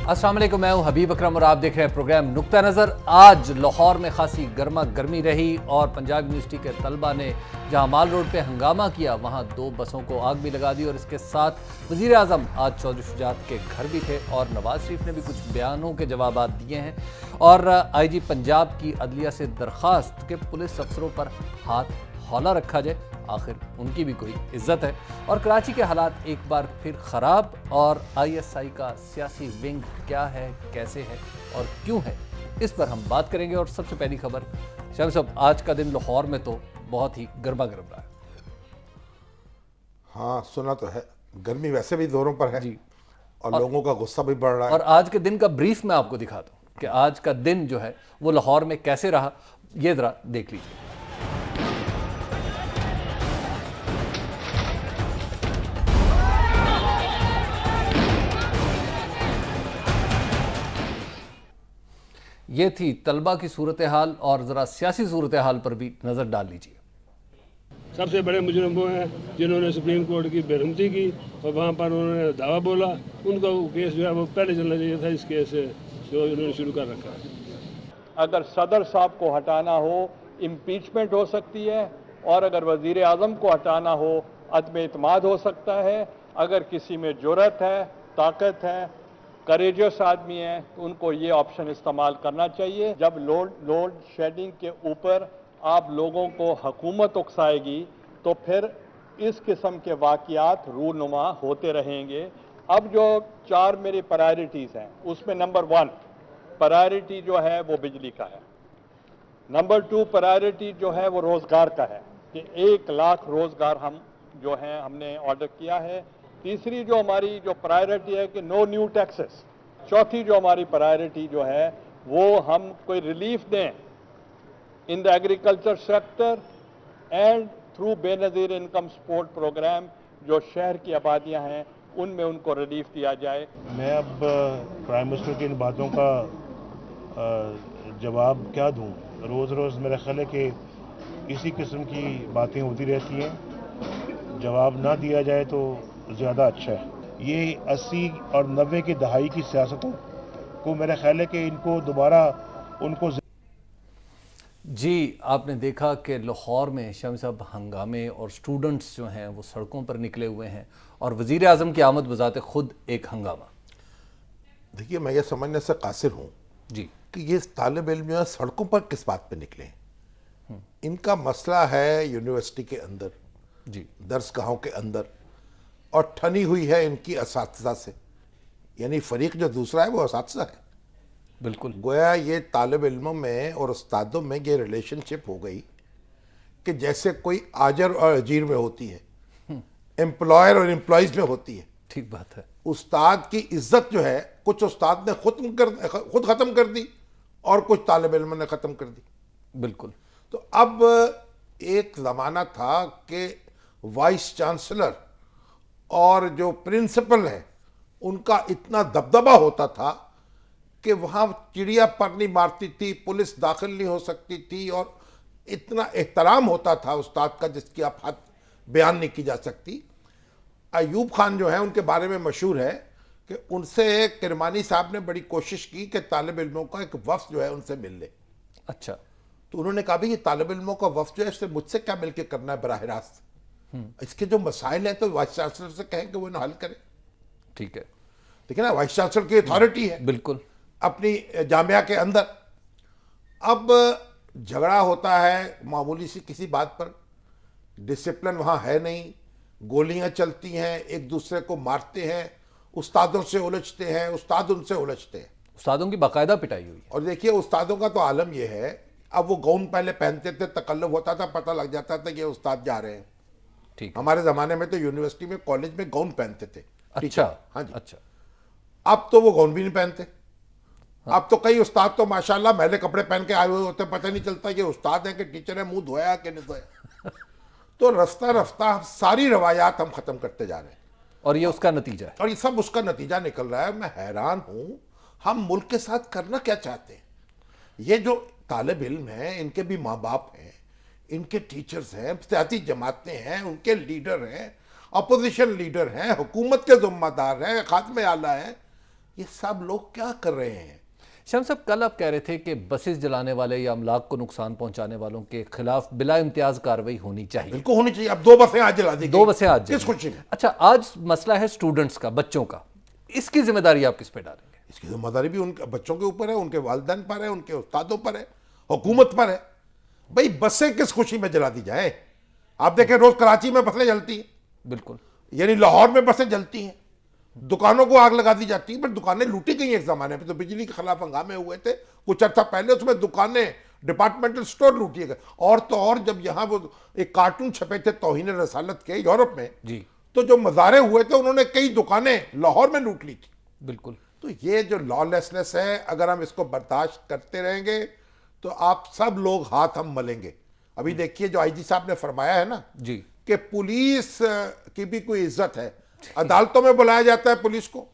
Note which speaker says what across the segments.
Speaker 1: السلام علیکم، میں ہوں حبیب اکرم اور آپ دیکھ رہے ہیں پروگرام نقطہ نظر۔ آج لاہور میں خاصی گرما گرمی رہی اور پنجاب یونیورسٹی کے طلبہ نے جہاں مال روڈ پہ ہنگامہ کیا وہاں 2 بسوں کو آگ بھی لگا دی، اور اس کے ساتھ وزیر اعظم آج چودھری شجاعت کے گھر بھی تھے اور نواز شریف نے بھی کچھ بیانوں کے جوابات دیے ہیں، اور آئی جی پنجاب کی عدلیہ سے درخواست کہ پولیس افسروں پر ہاتھ ہولہ رکھا جائے، آخر ان کی بھی کوئی عزت ہے۔ اور کراچی کے حالات ایک بار پھر خراب، اور آئی ایس آئی کا سیاسی ونگ کیا ہے، کیسے ہے اور کیوں ہے، اس پر ہم بات کریں گے۔ اور سب سے پہلی خبر شاہد صاحب، آج کا دن لاہور میں تو بہت ہی گرما گرم رہا ہے۔
Speaker 2: ہاں سنا تو ہے، گرمی ویسے بھی زوروں پر ہے
Speaker 1: جی،
Speaker 2: اور لوگوں کا غصہ بھی بڑھ رہا ہے۔
Speaker 1: اور آج کے دن کا بریف میں آپ کو دکھاتا ہوں کہ آج کا دن جو ہے وہ لاہور میں کیسے رہا، یہ ذرا دیکھ لیجیے۔ یہ تھی طلبہ کی صورتحال، اور ذرا سیاسی صورتحال پر بھی نظر ڈال لیجیے۔
Speaker 3: سب سے بڑے مجرم وہ ہیں جنہوں نے سپریم کورٹ کی بے رحمتی کی اور وہاں پر انہوں نے دعویٰ بولا، ان کا وہ کیس جو ہے وہ پہلے چلنا چاہیے تھا اس کیس سے جو انہوں نے شروع کر رکھا ہے۔
Speaker 4: اگر صدر صاحب کو ہٹانا ہو امپیچمنٹ ہو سکتی ہے، اور اگر وزیر اعظم کو ہٹانا ہو عدم اعتماد ہو سکتا ہے۔ اگر کسی میں جرأت ہے، طاقت ہے، کریجس آدمی ہے تو ان کو یہ آپشن استعمال کرنا چاہیے۔ جب لوڈ شیڈنگ کے اوپر آپ لوگوں کو حکومت اکسائے گی تو پھر اس قسم کے واقعات رونما ہوتے رہیں گے۔ اب جو 4 میری پرائرٹیز ہیں اس میں نمبر 1 پرائرٹی جو ہے وہ بجلی کا ہے، نمبر 2 پرائرٹی جو ہے وہ روزگار کا ہے کہ 1 لاکھ روزگار ہم نے آرڈر کیا ہے۔ تیسری جو ہماری جو پرائرٹی ہے کہ نو نیو ٹیکسز۔ چوتھی جو ہماری پرائرٹی جو ہے وہ ہم کوئی ریلیف دیں ان دا ایگریکلچر سیکٹر اینڈ تھرو بے نظیر انکم سپورٹ پروگرام، جو شہر کی آبادیاں ہیں ان میں ان کو ریلیف دیا جائے۔
Speaker 5: میں اب پرائم منسٹر کی ان باتوں کا جواب کیا دوں؟ روز روز میرا خیال ہے کہ اسی قسم کی باتیں ہوتی رہتی ہیں، جواب نہ دیا جائے تو زیادہ اچھا ہے۔ یہ 80 اور 90 کی دہائی کی سیاستوں کو میرا خیال ہے کہ ان کو دوبارہ ان کو
Speaker 1: جی، آپ نے دیکھا کہ لاہور میں شامی صاحب ہنگامے اور سٹوڈنٹس جو ہیں وہ سڑکوں پر نکلے ہوئے ہیں، اور وزیر اعظم کی آمد بذات خود ایک ہنگامہ۔
Speaker 2: دیکھیے، میں یہ سمجھنے سے قاصر ہوں
Speaker 1: جی،
Speaker 2: کہ یہ طالب علم جو ہے سڑکوں پر کس بات پہ نکلے ہیں۔ ان کا مسئلہ ہے یونیورسٹی کے اندر،
Speaker 1: جی،
Speaker 2: درس گاہوں کے اندر، اور ٹھنی ہوئی ہے ان کی اساتذہ سے، یعنی فریق جو دوسرا ہے وہ اساتذہ ہے۔
Speaker 1: بالکل
Speaker 2: گویا یہ طالب علموں میں اور استادوں میں یہ ریلیشن شپ ہو گئی کہ جیسے کوئی آجر اور اجیر میں ہوتی ہے، امپلائر اور امپلائیز میں ہوتی ہے۔
Speaker 1: ٹھیک بات ہے۔
Speaker 2: استاد کی عزت جو ہے کچھ استاد نے خود ختم کر دی اور کچھ طالب علموں نے ختم کر دی۔
Speaker 1: بالکل
Speaker 2: تو اب ایک زمانہ تھا کہ وائس چانسلر اور جو پرنسپل ہیں ان کا اتنا دبدبہ ہوتا تھا کہ وہاں چڑیا پر نہیں مارتی تھی، پولیس داخل نہیں ہو سکتی تھی، اور اتنا احترام ہوتا تھا استاد کا جس کی آپ حد بیان نہیں کی جا سکتی۔ ایوب خان جو ہیں ان کے بارے میں مشہور ہے کہ ان سے کرمانی صاحب نے بڑی کوشش کی کہ طالب علموں کا ایک وفد جو ہے ان سے مل لے۔
Speaker 1: اچھا،
Speaker 2: تو انہوں نے کہا بھی یہ طالب علموں کا وفد جو ہے اس سے مجھ سے کیا مل کے کرنا ہے براہ راست، اس کے جو مسائل ہیں تو وائس چانسلر سے کہیں کہ وہ انہیں حل کرے۔
Speaker 1: ٹھیک ہے،
Speaker 2: دیکھیں نا، وائس چانسلر کی اتھارٹی ہے
Speaker 1: بالکل
Speaker 2: اپنی جامعہ کے اندر۔ اب جھگڑا ہوتا ہے معمولی سی کسی بات پر، ڈسپلن وہاں ہے نہیں، گولیاں چلتی ہیں، ایک دوسرے کو مارتے ہیں، استادوں سے الجھتے ہیں، استاد ان سے الجھتے ہیں،
Speaker 1: استادوں کی باقاعدہ پٹائی ہوئی ہے۔
Speaker 2: اور دیکھیے استادوں کا تو عالم یہ ہے، اب وہ گاؤن پہلے پہنتے تھے، تکلف ہوتا تھا، پتہ لگ جاتا تھا کہ استاد جا رہے ہیں۔
Speaker 1: ٹھیک ہے،
Speaker 2: ہمارے زمانے میں تو یونیورسٹی میں کالج میں گاؤن پہنتے تھے۔
Speaker 1: اچھا،
Speaker 2: ہاں جی،
Speaker 1: اچھا،
Speaker 2: اب تو وہ گاؤن بھی نہیں پہنتے۔ اب تو کئی استاد تو ماشاءاللہ میلے کپڑے پہن کے آئے ہوئے ہوتے، پتہ نہیں چلتا یہ استاد ہیں کہ ٹیچر ہیں، منہ دھویا کہ نہیں دھویا۔ تو رفتہ رفتہ ساری روایات ہم ختم کرتے جا رہے ہیں،
Speaker 1: اور یہ اس کا نتیجہ ہے۔
Speaker 2: اور یہ سب اس کا نتیجہ نکل رہا ہے۔ میں حیران ہوں ہم ملک کے ساتھ کرنا کیا چاہتے ہیں۔ یہ جو طالب علم ہیں ان کے بھی ماں باپ ہیں، ان کے ٹیچرز ہیں، سیاسی جماعتیں ہیں، ان کے لیڈر ہیں، اپوزیشن لیڈر ہیں، حکومت کے ذمہ دار ہیں، خادم اعلیٰ ہیں۔ یہ سب لوگ کیا کر رہے ہیں؟
Speaker 1: شمس صاحب کل آپ کہہ رہے تھے کہ بسز جلانے والے یا املاک کو نقصان پہنچانے والوں کے خلاف بلا امتیاز کارروائی ہونی چاہیے.
Speaker 2: بالکل ہونی چاہیے. اب 2 بسیں آج جلا دی گئی.
Speaker 1: 2 بسیں آج
Speaker 2: کس خوشی میں؟
Speaker 1: اچھا آج مسئلہ ہے اسٹوڈنٹس کا, بچوں کا, اس کی ذمہ داری آپ کس پہ ڈالیں گے؟
Speaker 2: اس کی ذمہ داری بھی ان کے بچوں کے اوپر ہے, ان کے والدین پر ہے, ان کے استادوں پر ہے, حکومت پر ہے. بھئی بسیں کس خوشی میں جلا دی جائیں؟ آپ دیکھیں روز کراچی میں بسیں جلتی ہیں,
Speaker 1: بالکل,
Speaker 2: یعنی لاہور میں بسیں جلتی ہیں, دکانوں کو آگ لگا دی جاتی ہے. پر دکانیں لوٹی گئی ہیں. ایک زمانے پہ تو بجلی کے خلاف ہنگامے ہوئے تھے کچھ عرصہ پہلے, اس میں دکانیں ڈپارٹمنٹل سٹور لوٹیے گئے. اور تو اور جب یہاں وہ ایک کارٹون چھپے تھے توہین رسالت کے یورپ میں,
Speaker 1: جی,
Speaker 2: تو جو مظاہرے ہوئے تھے انہوں نے کئی دکانیں لاہور میں لوٹ لی تھی.
Speaker 1: بالکل.
Speaker 2: تو یہ جو لا لیسنس ہے, اگر ہم اس کو برداشت کرتے رہیں گے تو آپ سب لوگ ہاتھ ہم ملیں گے. ابھی دیکھیے جو آئی جی صاحب نے فرمایا ہے نا
Speaker 1: جی,
Speaker 2: کہ پولیس کی بھی کوئی عزت ہے. عدالتوں میں بلایا جاتا ہے پولیس کو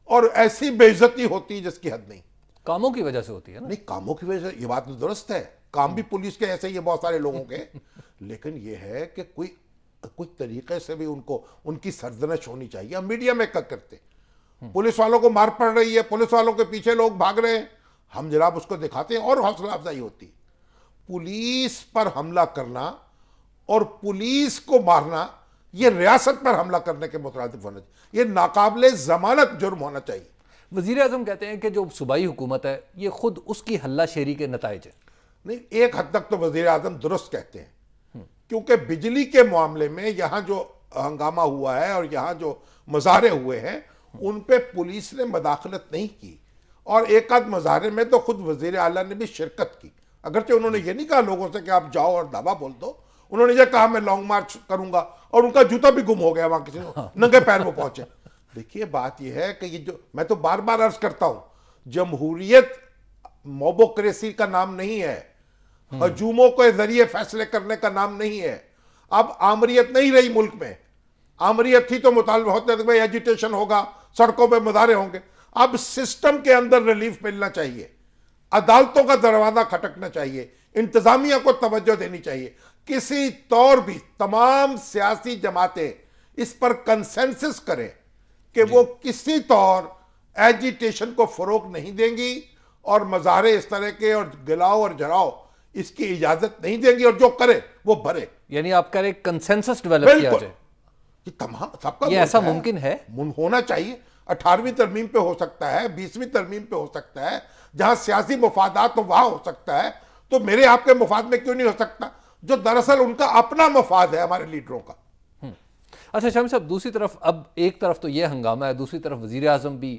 Speaker 2: اور ایسی بے عزتی ہوتی ہے جس کی حد نہیں.
Speaker 1: کاموں کی وجہ سے ہوتی ہے نا.
Speaker 2: نہیں, کاموں کی وجہ سے یہ بات تو درست ہے, کام بھی پولیس کے ایسے ہی ہے بہت سارے لوگوں کے, لیکن یہ ہے کہ کوئی طریقے سے بھی ان کو ان کی سرزنش ہونی چاہیے. ہم میڈیا میں کیا کرتے, پولیس والوں کو مار پڑ رہی ہے, پولیس والوں کے پیچھے لوگ بھاگ رہے ہیں, ہم جناب اس کو دکھاتے ہیں اور حوصلہ افزائی ہوتی ہے. پولیس پر حملہ کرنا اور پولیس کو مارنا یہ ریاست پر حملہ کرنے کے مترادف ہونا چاہیے. یہ ناقابل ضمانت جرم ہونا چاہیے.
Speaker 1: وزیر اعظم کہتے ہیں کہ جو صوبائی حکومت ہے یہ خود اس کی ہلہ شیری کے نتائج ہیں.
Speaker 2: نہیں, ایک حد تک تو وزیر اعظم درست کہتے ہیں, کیونکہ بجلی کے معاملے میں یہاں جو ہنگامہ ہوا ہے اور یہاں جو مظاہرے ہوئے ہیں ان پہ پولیس نے مداخلت نہیں کی, اور ایک آدھ مظاہرے میں تو خود وزیر اعلیٰ نے بھی شرکت کی. اگرچہ انہوں نے یہ نہیں کہا لوگوں سے کہ آپ جاؤ اور دعویٰ بول دو, انہوں نے یہ کہا میں لانگ مارچ کروں گا, اور ان کا جوتا بھی گم ہو گیا وہاں, کسی ننگے پیر میں پہنچے. دیکھیے بات یہ ہے کہ یہ جو میں تو بار بار عرض کرتا ہوں, جمہوریت موبوکریسی کا نام نہیں ہے, ہجوموں کے ذریعے فیصلے کرنے کا نام نہیں ہے. اب آمریت نہیں رہی ملک میں, آمریت تھی تو مطالبہ ہوتے تھے بھائی ایجیٹیشن ہوگا, سڑکوں پہ مظاہرے ہوں گے. اب سسٹم کے اندر ریلیف ملنا چاہیے, عدالتوں کا دروازہ کھٹکنا چاہیے, انتظامیہ کو توجہ دینی چاہیے. کسی طور بھی تمام سیاسی جماعتیں اس پر کنسنسس کریں کہ وہ کسی طور ایجیٹیشن کو فروغ نہیں دیں گی اور مظاہرے اس طرح کے اور گلاؤ اور جراؤ اس کی اجازت نہیں دیں گی, اور جو کرے وہ بھرے.
Speaker 1: یعنی آپ کہہ رہے کنسنسس ڈیولپ کیا جائے.
Speaker 2: یہ تمام سب کا
Speaker 1: یہ ایسا ممکن ہے
Speaker 2: ہونا چاہیے. 18ویں ترمیم پہ ہو سکتا ہے, 20ویں ترمیم پہ ہو سکتا ہے, جہاں سیاسی مفادات ہو وہاں ہو سکتا ہے, تو میرے آپ کے مفاد میں کیوں نہیں ہو سکتا, جو دراصل ان کا اپنا مفاد ہے ہمارے لیڈروں کا.
Speaker 1: اچھا شامی صاحب, دوسری طرف اب ایک طرف تو یہ ہنگامہ ہے, دوسری طرف وزیر اعظم بھی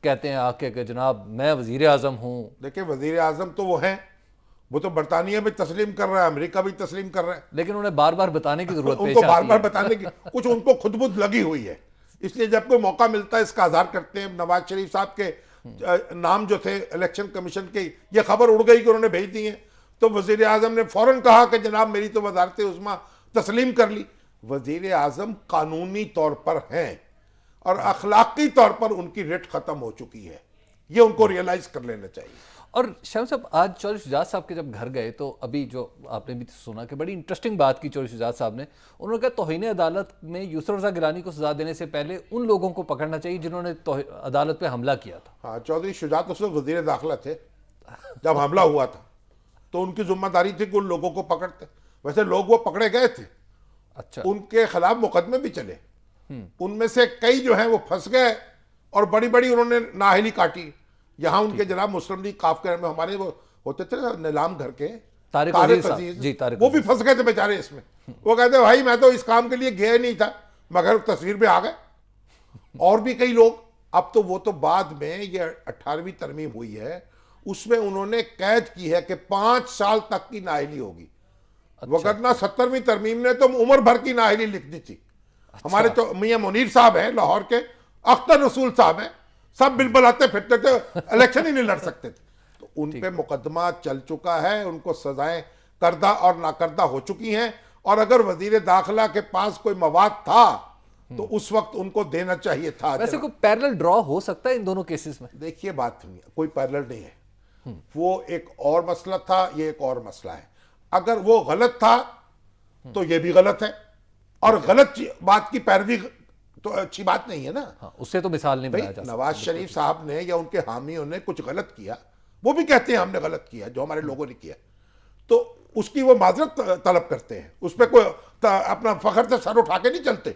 Speaker 1: کہتے ہیں آ کے کہ جناب میں وزیر اعظم ہوں.
Speaker 2: دیکھیں وزیر اعظم تو وہ ہیں, وہ تو برطانیہ بھی تسلیم کر رہا ہے, امریکہ بھی تسلیم کر رہا ہے,
Speaker 1: لیکن انہیں بار بار بتانے کی ضرورت
Speaker 2: ان
Speaker 1: پیش
Speaker 2: کو
Speaker 1: آتی ہے.
Speaker 2: بار بار بتانے کی کچھ ان کو خود بد لگی ہوئی ہے, اس لیے جب کوئی موقع ملتا ہے اس کا اظہار کرتے ہیں. نواز شریف صاحب کے نام جو تھے الیکشن کمیشن کے, یہ خبر اڑ گئی کہ انہوں نے بھیج دی ہیں, تو وزیر اعظم نے فوراً کہا کہ جناب میری تو وزارت عظمیٰ تسلیم کر لی. وزیر اعظم قانونی طور پر ہیں اور اخلاقی طور پر ان کی ریٹ ختم ہو چکی ہے, یہ ان کو ریئلائز کر لینا چاہیے.
Speaker 1: اور شامی صاحب آج چودھری شجاعت صاحب کے جب گھر گئے تو ابھی جو آپ نے بھی سنا کہ بڑی انٹرسٹنگ بات کی چودھری شجاعت صاحب نے, انہوں نے کہا توہین عدالت میں یسر رضا گیلانی کو سزا دینے سے پہلے ان لوگوں کو پکڑنا چاہیے جنہوں نے عدالت پہ حملہ کیا تھا.
Speaker 2: ہاں, چودھری شجاعت اس وقت وزیر داخلہ تھے جب حملہ ہوا تھا, تو ان کی ذمہ داری تھی کہ ان لوگوں کو پکڑتے. ویسے لوگ وہ پکڑے گئے تھے,
Speaker 1: اچھا,
Speaker 2: ان کے خلاف مقدمے بھی چلے, ان میں سے کئی جو ہیں وہ پھنس گئے اور بڑی بڑی انہوں نے نااہلی کاٹی. یہاں ان کے جناب مسلم لیگ قافقہ میں ہمارے وہ ہوتے تھے نا نیلام گھر کے
Speaker 1: طارق عزیز,
Speaker 2: وہ بھی پھنس گئے تھے بیچارے اس میں. وہ کہتے بھائی میں تو اس کام کے لیے گیا نہیں تھا, مگر تصویر پہ آ گئے. اور بھی کئی لوگ. اب تو وہ تو بعد میں یہ 18ویں ترمیم ہوئی ہے, اس میں انہوں نے قید کی ہے کہ 5 سال تک کی نااہلی ہوگی. وگرنہ 70ویں ترمیم نے تو عمر بھر کی نااہلی لکھ دی تھی. ہمارے تو میاں منیر صاحب ہیں لاہور کے, اختر رسول صاحب ہیں, سب بل آتے پھرتے تھے, الیکشن ہی نہیں لڑ سکتے تھے. تو ان پہ مقدمہ چل چکا ہے, ان کو سزائیں کردہ اور ناکردہ ہو چکی ہیں, اور اگر وزیر داخلہ کے پاس کوئی مواد تھا تو اس وقت ان کو دینا چاہیے تھا.
Speaker 1: ویسے کوئی پیرلل ڈرا ہو سکتا ہے ان دونوں کیسز میں؟
Speaker 2: دیکھیے بات نہیں ہے, کوئی پیرلل نہیں ہے. وہ ایک اور مسئلہ تھا, یہ ایک اور مسئلہ ہے. اگر وہ غلط تھا تو یہ بھی غلط ہے, اور غلط بات کی پیروی تو اچھی بات نہیں ہے نا.
Speaker 1: ہاں اس سے تو مثال نہیں بنایا جا سکتا.
Speaker 2: نواز شریف صاحب نے یا ان کے حامیوں نے کچھ غلط کیا, وہ بھی کہتے ہیں ہم نے غلط کیا, جو ہمارے لوگوں نے کیا, تو اس کی وہ معذرت طلب کرتے ہیں, اس پہ کوئی اپنا فخر سے سر اٹھا کے نہیں چلتے.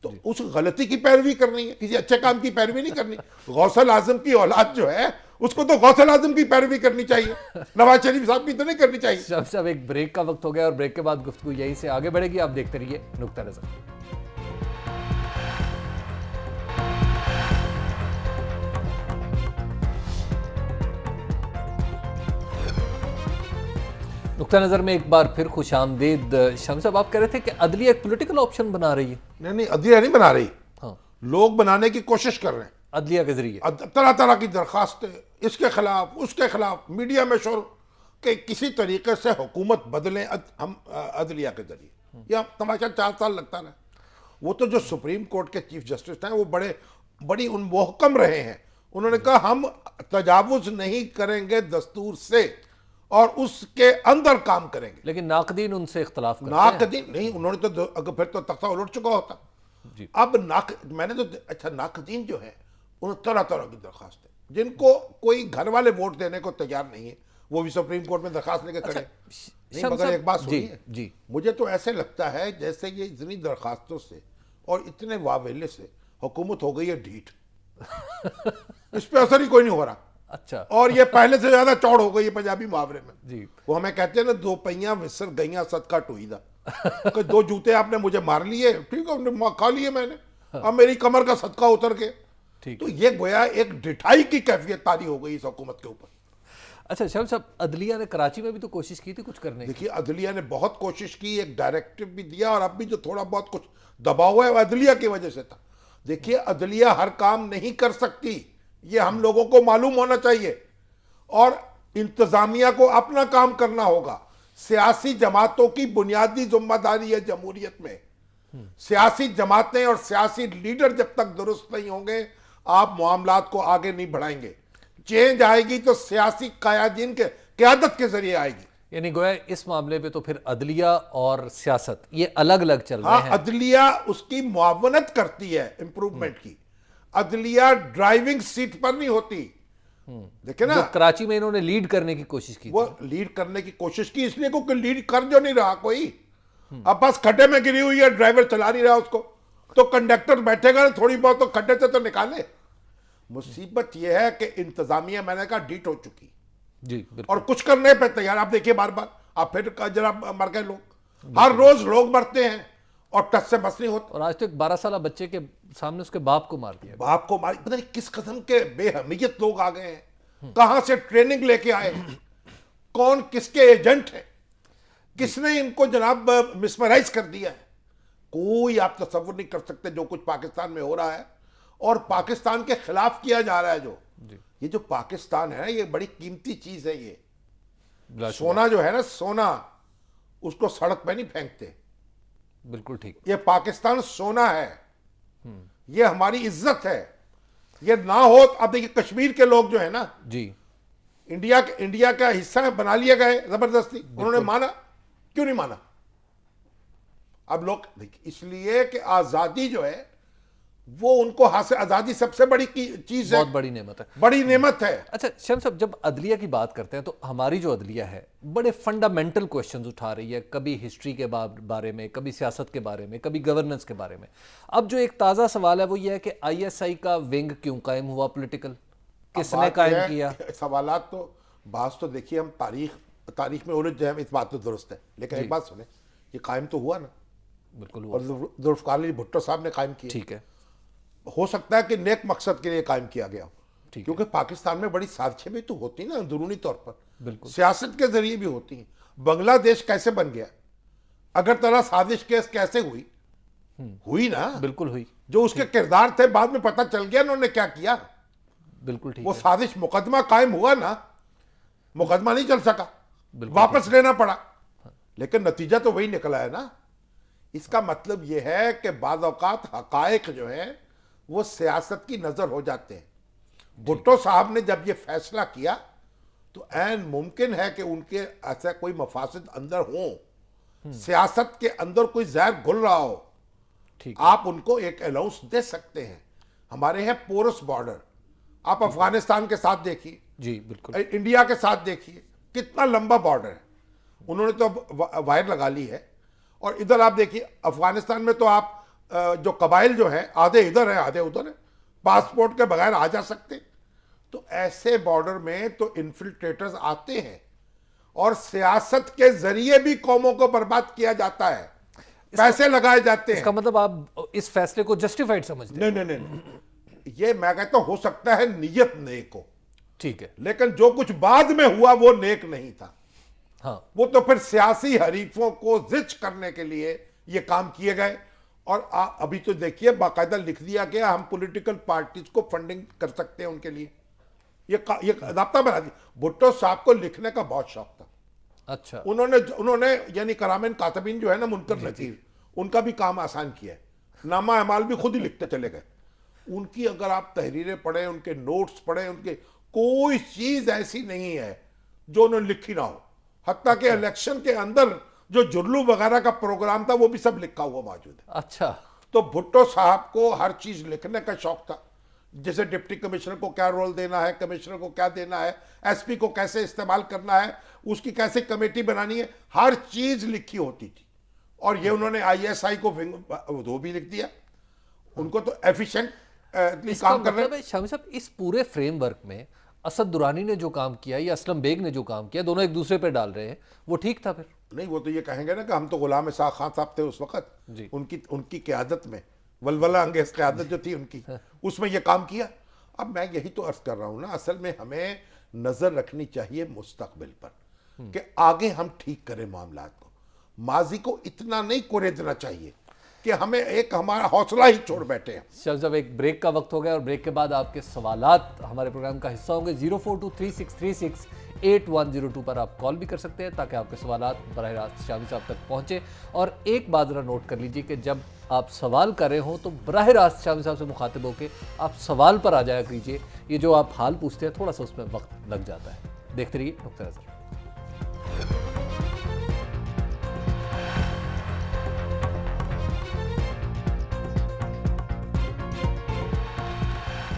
Speaker 2: تو اس غلطی کی پیروی کرنی ہے, کسی اچھے کام کی پیروی نہیں کرنی. غوث اعظم کی اولاد جو ہے اس کو تو غوث اعظم کی پیروی کرنی چاہیے, نواز شریف صاحب کی تو نہیں کرنی چاہیے.
Speaker 1: سب ایک بریک کا وقت ہو گیا اور بریک کے بعد گفتگو یہیں سے آگے بڑھے گی. آپ دیکھتے رہیے نقطہ نظر. نقطہ نظر میں ایک بار پھر خوش آمدید. شمس صاحب آپ کہہ رہے تھے کہ عدلیہ ایک پولیٹیکل آپشن بنا رہی ہے.
Speaker 2: نہیں, عدلیہ نہیں بنا رہی,
Speaker 1: ہاں
Speaker 2: لوگ بنانے کی کوشش کر رہے ہیں
Speaker 1: عدلیہ کے ذریعے.
Speaker 2: طرح طرح کی درخواستیں, اس کے خلاف اس کے خلاف, میڈیا میں شور کہ کسی طریقے سے حکومت بدلیں ہم عدلیہ کے ذریعے. یہ تماشا 4 سال لگتا رہا. وہ تو جو سپریم کورٹ کے چیف جسٹس ہیں وہ بڑی ان محکم رہے ہیں. انہوں نے کہا ہم تجاوز نہیں کریں گے دستور سے اور اس کے اندر کام کریں گے.
Speaker 1: لیکن ناقدین ان سے اختلاف کرتے ہیں.
Speaker 2: ناقدین نہیں, انہوں نے تو اگر پھر تو تختہ الٹ چکا ہوتا.
Speaker 1: جی.
Speaker 2: اب میں نے تو اچھا ناقدین جو ہیں انہوں طرح طرح کی درخواستیں, جن کو کوئی گھر والے ووٹ دینے کو تیار نہیں ہے, وہ بھی سپریم کورٹ میں درخواست لے کے کھڑے. نہیں مگر ایک بات سنیے,
Speaker 1: جی
Speaker 2: مجھے تو ایسے لگتا ہے جیسے یہ اتنی درخواستوں سے اور اتنے واویلے سے حکومت ہو گئی ہے ڈھیٹ. اس پہ اثر ہی کوئی نہیں ہو رہا.
Speaker 1: اچھا,
Speaker 2: اور یہ پہلے سے زیادہ چوڑ ہو گئی ہے پنجابی محاورے میں.
Speaker 1: جی
Speaker 2: وہ ہمیں کہتے ہیں نا 2 پہیاں وسر گئیاں صدقہ ٹوئیدہ, کہ 2 جوتے آپ نے مجھے مار لیے, ٹھیک ہے کھا لیے میں نے, اب میری کمر کا صدقہ اتر کے. تو یہ گویا ایک ڈٹھائی کی کیفیت طاری ہو گئی اس حکومت کے اوپر.
Speaker 1: اچھا شمس صاحب, عدلیہ نے کراچی میں بھی تو کوشش کی تھی کچھ کرنے کی.
Speaker 2: دیکھیے عدلیہ نے بہت کوشش کی, ایک ڈائریکٹو بھی دیا, اور اب بھی جو تھوڑا بہت کچھ دباؤ ہے وہ عدلیہ کی وجہ سے تھا. دیکھیے عدلیہ ہر کام نہیں کر سکتی, یہ ہم لوگوں کو معلوم ہونا چاہیے, اور انتظامیہ کو اپنا کام کرنا ہوگا. سیاسی جماعتوں کی بنیادی ذمہ داری ہے جمہوریت میں. سیاسی جماعتیں اور سیاسی لیڈر جب تک درست نہیں ہوں گے آپ معاملات کو آگے نہیں بڑھائیں گے. چینج آئے گی تو سیاسی قیادین کے قیادت کے ذریعے آئے گی.
Speaker 1: یعنی گویا اس معاملے پہ تو پھر عدلیہ اور سیاست یہ الگ الگ چل رہے ہیں.
Speaker 2: عدلیہ اس کی معاونت کرتی ہے امپروومنٹ کی, عدلیہ ڈرائیونگ سیٹ پر نہیں ہوتی. دیکھیں نا,
Speaker 1: کراچی میں انہوں نے لیڈ کرنے کی کوشش کی,
Speaker 2: وہ لیڈ کرنے کی کوشش کی, اس لیے کہ لیڈ کر جو نہیں رہا کوئی. اب بس کھڈے میں گری ہوئی ہے, ڈرائیور چلا نہیں رہا اس کو, تو کنڈکٹر بیٹھے گا تھوڑی بہت تو کھڈے سے تو نکالے. مصیبت یہ ہے کہ انتظامیہ میں نے کہا ڈیٹ ہو چکی
Speaker 1: جی
Speaker 2: اور کچھ کرنے پہ تیار. آپ دیکھیے بار بار, آپ پھر جرا مر گئے لوگ, ہر روز لوگ مرتے ہیں اور ٹس سے بس نہیں ہوتا.
Speaker 1: اور آج تو ایک 12 سالہ بچے کے سامنے اس کے باپ کو مار دیا.
Speaker 2: باپ کو مار, پتہ نہیں کس قسم کے بے حمیت لوگ آ گئے ہیں, کہاں سے ٹریننگ لے کے آئے, کون کس کے ایجنٹ ہیں, کس نے ان کو جناب مسمرائز کر دیا ہے. کوئی آپ تصور نہیں کر سکتے جو کچھ پاکستان میں ہو رہا ہے, اور پاکستان کے خلاف کیا جا رہا ہے. یہ جو پاکستان ہے یہ بڑی قیمتی چیز ہے. یہ سونا جو ہے نا, سونا اس کو سڑک پہ نہیں پھینکتے.
Speaker 1: بالکل ٹھیک.
Speaker 2: یہ پاکستان سونا ہے, یہ ہماری عزت ہے. یہ نہ ہو, اب دیکھیے کشمیر کے لوگ جو ہے نا
Speaker 1: جی
Speaker 2: انڈیا کا حصہ بنا لیا گئے زبردستی. انہوں نے مانا, کیوں نہیں مانا؟ اب لوگ اس لیے کہ آزادی جو ہے وہ ان کو حاصل, آزادی سب سے بڑی چیز ہے,
Speaker 1: بہت بڑی نعمت ہے,
Speaker 2: بڑی نعمت ہے.
Speaker 1: اچھا شمس صاحب, جب عدلیہ کی بات کرتے ہیں تو ہماری جو عدلیہ ہے بڑے فنڈامنٹل کوشچنز اٹھا رہی ہے, کبھی ہسٹری کے بارے میں, کبھی سیاست کے بارے میں, کبھی گورننس کے بارے میں. اب جو ایک تازہ سوال ہے وہ یہ ہے کہ آئی ایس آئی کا ونگ کیوں قائم ہوا پولیٹیکل, کس نے قائم کیا؟
Speaker 2: سوالات تو بعض تو دیکھیے, ہم تاریخ میں الجھ جائیں, اس بات تو درست ہے, لیکن ایک بات سنیں, یہ قائم تو ہوا نا.
Speaker 1: بالکل ہوا.
Speaker 2: اور ذوالفقار علی بھٹو صاحب نے قائم کیا.
Speaker 1: ٹھیک ہے,
Speaker 2: ہو سکتا ہے کہ نیک مقصد کے لیے قائم کیا گیا ہو, کیونکہ پاکستان میں بڑی سازشیں بھی تو ہوتی نا اندرونی طور پر, سیاست کے ذریعے بھی ہوتی ہیں. بنگلہ دیش کیسے بن گیا, اگر طرح سازش کیسے ہوئی نا,
Speaker 1: بالکل ہوئی.
Speaker 2: جو اس کے کردار تھے بعد میں پتہ چل گیا انہوں نے کیا کیا.
Speaker 1: بالکل ٹھیک.
Speaker 2: وہ سازش, مقدمہ قائم ہوا نا, مقدمہ نہیں چل سکا, واپس لینا پڑا, لیکن نتیجہ تو وہی نکلا ہے نا. اس کا مطلب یہ ہے کہ بعض اوقات حقائق جو ہیں وہ سیاست کی نظر ہو جاتے ہیں. بھٹو صاحب نے جب یہ فیصلہ کیا تو عین ممکن ہے کہ ان کے ایسا کوئی مفاسد اندر ہوں, سیاست کے اندر کوئی زہر گھل رہا ہو, آپ ان کو ایک الاؤنس دے سکتے ہیں. ہمارے ہیں پورس بارڈر. آپ افغانستان کے ساتھ دیکھیے,
Speaker 1: جی بالکل,
Speaker 2: انڈیا کے ساتھ دیکھیے, کتنا لمبا بارڈر ہے. انہوں نے تو اب وائر لگا لی ہے. اور ادھر آپ دیکھیے افغانستان میں تو آپ جو قبائل جو ہیں آدھے ادھر ہیں آدھے ادھر ہیں, پاسپورٹ کے بغیر آ جا سکتے. تو ایسے بارڈر میں تو انفلٹریٹرز آتے ہیں اور سیاست کے ذریعے بھی قوموں کو برباد کیا جاتا ہے, پیسے لگائے جاتے ہیں.
Speaker 1: اس کا مطلب آپ اس فیصلے کو جسٹیفائڈ سمجھتے ہیں؟
Speaker 2: نہیں, یہ میں کہتا ہوں ہو سکتا ہے نیت نیک ہو,
Speaker 1: ٹھیک ہے,
Speaker 2: لیکن جو کچھ بعد میں ہوا وہ نیک نہیں تھا.
Speaker 1: ہاں
Speaker 2: وہ تو پھر سیاسی حریفوں کو زچ کرنے کے لیے یہ کام کیے گئے. اور ابھی تو دیکھیے باقاعدہ لکھ دیا گیا ہم پولیٹیکل پارٹیز کو فنڈنگ کر سکتے ہیں ان کے لیے. یہ ضابطہ بنا دیا. بھٹو صاحب کو لکھنے کا بہت شوق تھا.
Speaker 1: اچھا,
Speaker 2: انہوں نے یعنی کرامین کاتبین جو ہے نا منکر نکیر, ان کا بھی کام آسان کیا ہے. نامہ اعمال بھی خود ہی لکھتے چلے گئے. ان کی اگر آپ تحریریں پڑھیں, ان کے نوٹس پڑھیں, ان کے کوئی چیز ایسی نہیں ہے جو انہوں نے لکھی نہ ہو. حتیٰ کہ الیکشن کے اندر جو جرلو وغیرہ کا پروگرام تھا وہ بھی سب لکھا ہوا موجود ہے.
Speaker 1: اچھا,
Speaker 2: تو بھٹو صاحب کو ہر چیز لکھنے کا شوق تھا. جیسے ڈپٹی کمشنر کو کیا رول دینا ہے, کمشنر کو کیا دینا ہے, ایس پی کو کیسے استعمال کرنا ہے, اس کی کیسے کمیٹی بنانی ہے, ہر چیز لکھی ہوتی تھی. اور یہ انہوں نے آئی ایس آئی کو وہ بھی لکھ دیا. ان کو تو ایفیشنٹ کام کر رہے ہیں.
Speaker 1: شامی صاحب اس پورے فریم ورک میں اسد درانی نے جو کام کیا یا اسلم بیگ نے جو کام کیا, دونوں ایک دوسرے پہ ڈال رہے ہیں, وہ ٹھیک تھا پھر؟
Speaker 2: نہیں, وہ تو یہ کہیں گے نا کہ ہم تو غلام اسحاق خان صاحب تھے اس وقت.
Speaker 1: جی,
Speaker 2: ان کی قیادت میں ولولہ انگیز قیادت جو تھی ان کی, اس میں یہ کام کیا. اب میں یہی تو عرض کر رہا ہوں نا, اصل میں ہمیں نظر رکھنی چاہیے مستقبل پر کہ آگے ہم ٹھیک کریں معاملات کو. ماضی کو اتنا نہیں کوریدنا چاہیے کہ ہمیں ایک ہمارا حوصلہ ہی چھوڑ بیٹھے ہیں.
Speaker 1: جب ایک بریک کا وقت ہو گیا اور بریک کے بعد آپ کے سوالات ہمارے پروگرام کا حصہ ہوں گے. 04236368102 پر آپ کال بھی کر سکتے ہیں تاکہ آپ کے سوالات براہ راست شامی صاحب تک پہنچے. اور ایک بات ذرا نوٹ کر لیجئے کہ جب آپ سوال کر رہے ہوں تو براہ راست شامی صاحب سے مخاطب ہو کے آپ سوال پر آ جایا کیجئے. یہ جو آپ حال پوچھتے ہیں تھوڑا سا اس میں وقت لگ جاتا ہے. دیکھتے رہیے نقطہ نظر.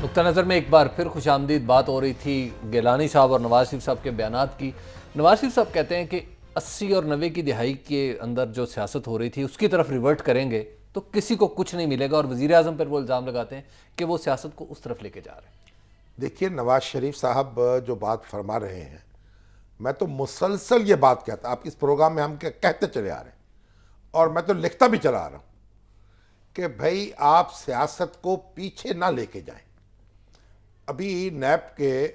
Speaker 1: نقطہ نظر میں ایک بار پھر خوش آمدید. بات ہو رہی تھی گیلانی صاحب اور نواز شریف صاحب کے بیانات کی. نواز شریف صاحب کہتے ہیں کہ 80 اور 90 کی دہائی کے اندر جو سیاست ہو رہی تھی اس کی طرف ریورٹ کریں گے تو کسی کو کچھ نہیں ملے گا, اور وزیر اعظم پر وہ الزام لگاتے ہیں کہ وہ سیاست کو اس طرف لے کے جا رہے ہیں.
Speaker 2: دیکھیے نواز شریف صاحب جو بات فرما رہے ہیں, میں تو مسلسل یہ بات کہتا, آپ اس پروگرام میں ہم کہتے چلے آ رہے ہیں اور میں تو لکھتا بھی چلا آ رہا ہوں کہ بھائی آپ سیاست کو پیچھے نہ لے کے جائیں. ابھی نیب کے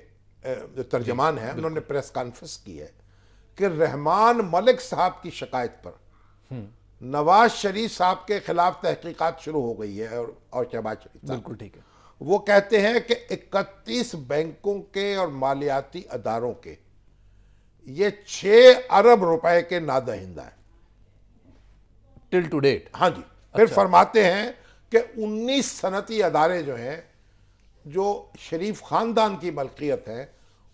Speaker 2: جو ترجمان ہیں انہوں نے پریس کانفرنس کی ہے کہ رحمان ملک صاحب کی شکایت پر نواز شریف صاحب کے خلاف تحقیقات شروع ہو گئی ہے اور شہباز شریف صاحب.
Speaker 1: بالکل ٹھیک ہے.
Speaker 2: وہ کہتے ہیں کہ 31 بینکوں کے اور مالیاتی اداروں کے یہ 6 ارب روپے کے نادہندہ ہیں
Speaker 1: ٹل ٹو ڈیٹ.
Speaker 2: ہاں جی. پھر فرماتے ہیں کہ 19 صنعتی ادارے جو ہیں جو شریف خاندان کی ملکیت ہیں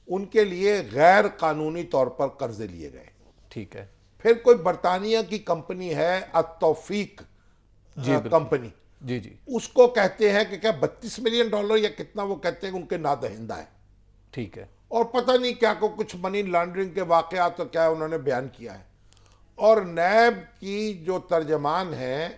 Speaker 2: ان کے لیے غیر قانونی طور پر قرضے لیے گئے.
Speaker 1: ٹھیک ہے.
Speaker 2: پھر کوئی برطانیہ کی کمپنی ہے التوفیق کمپنی,
Speaker 1: جی جی,
Speaker 2: اس کو کہتے ہیں کہ کیا $32 ملین یا کتنا وہ کہتے ہیں ان کے نادہندہ ہے.
Speaker 1: ٹھیک ہے.
Speaker 2: اور پتہ نہیں کیا کو کچھ منی لانڈرنگ کے واقعات تو کیا انہوں نے بیان کیا ہے. اور نیب کی جو ترجمان ہیں,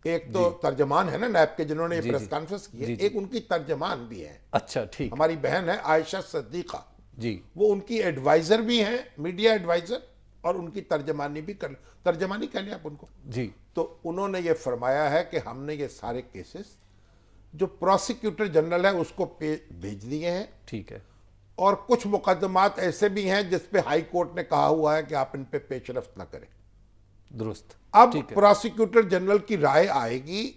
Speaker 2: ایک تو ترجمان ہے نا نیب کے جنہوں نے یہ پریس کانفرنس کی ہے, ایک ان کی ترجمان بھی ہے.
Speaker 1: اچھا ٹھیک.
Speaker 2: ہماری بہن ہے عائشہ صدیقہ,
Speaker 1: جی,
Speaker 2: وہ ان کی ایڈوائزر بھی ہیں, میڈیا ایڈوائزر, اور ان کی ترجمانی بھی ترجمانی کہہ لیں آپ ان کو.
Speaker 1: جی.
Speaker 2: تو انہوں نے یہ فرمایا ہے کہ ہم نے یہ سارے کیسز جو پروسیکیوٹر جنرل ہے اس کو بھیج دیے ہیں.
Speaker 1: ٹھیک ہے.
Speaker 2: اور کچھ مقدمات ایسے بھی ہیں جس پہ ہائی کورٹ نے کہا ہوا ہے کہ آپ ان پہ پیش رفت نہ کریں.
Speaker 1: درست.
Speaker 2: اب پروسیکیوٹر جنرل کی رائے آئے گی